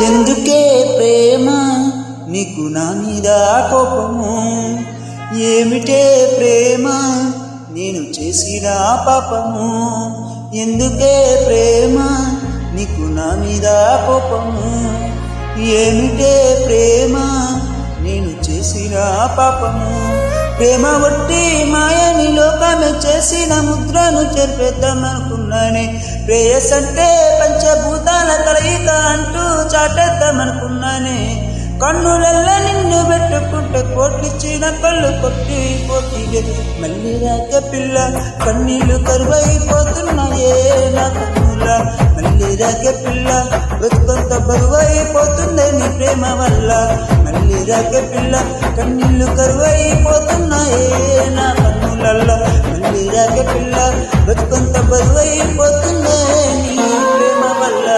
ఎందుకే ప్రేమ నీకు నా మీద కోపము? ఏమిటే ప్రేమ నేను చేసిన పాపము? ఎందుకే ప్రేమ నీకు నా మీద కోపము? ఏమిటే ప్రేమ నేను చేసిన పాపము? ప్రేమ ఒట్టి మాయని లోకమే చేసిన ముద్రను చెరిపేద్దామనుకున్నానే. ప్రేయసంటే పంచభూతాల కలయిక అంటూ చాటేద్దామనుకున్నానే. కన్నులల్ల నిన్ను పెట్టుకుంటే కోట్లిచ్చిన కళ్ళు కొట్టిపోతివే. మళ్ళీ రాక పిల్ల కన్నీళ్లు కరువైపోతున్నాయే నా కన్నుల. మళ్ళీ రాక పిల్ల బ్రతుకంత బరువైపోతుందే నీ ప్రేమ వల్ల. మళ్ళీ రాక పిల్ల కన్నీళ్లు కరువైపోతున్నాయే నా కన్నులల్ల. మళ్ళీ రాక పిల్ల బ్రతుకంత బరువైపోతుందే నీ ప్రేమ వల్ల.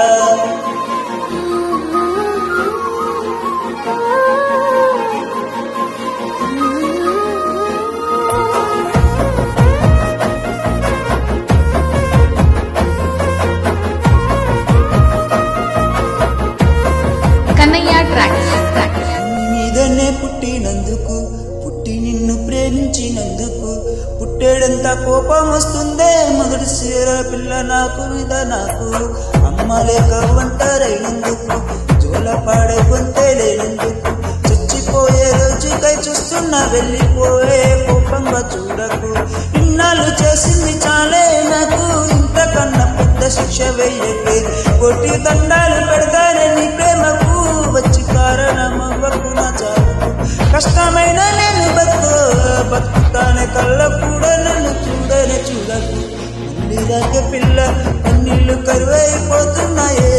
మీదనే పుట్టినందుకు, పుట్టి నిన్ను ప్రేమించినందుకు పుట్టేడంత కోపం వస్తుందే మొదటి సీర పిల్ల నాకు మీద నాకు. అమ్మ లేక ఒంటరైనందుకు, జోలపాడే గొంతే లేనందుకు, చచ్చిపోయే రోజుకై చూస్తున్నా వెళ్ళిపోయే కోపంగా చూడకు. ఇన్నాళ్ళు చేసింది చాలే నాకు, ఇంతకన్నా పెద్ద శిక్ష వెయ్యకే. కొట్టి దండాలు పెడతానే నీ ప్రేమకు, వచ్చి కారణమవ్వకు నా చావుకు. కష్టమైన నేను బతుకుతానే కళ్ళ కూడా నన్ను చూడకు. మళ్ళీ రాక పిల్ల కన్నీళ్లు కరువైపోతున్నాయే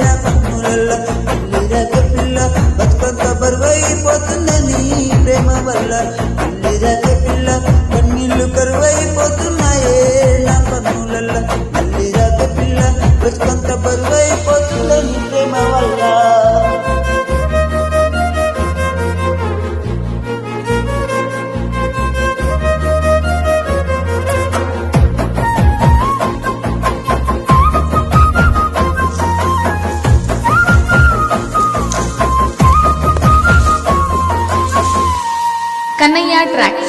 నా కన్నులల్ల. మళ్ళీ రాక పిల్ల బతుకంత బరువైపోతున్నా నీ ప్రేమ వల్ల. మళ్ళీ రాక పిల్ల కన్నీళ్లు కరువైపోతున్నాయే నా కన్నులల్ల. మళ్ళీ రాక పిల్ల బతుకంత బరువైపోతున్నా నీ ప్రేమ వల్ల. కన్నయ్య ట్రాక్స్.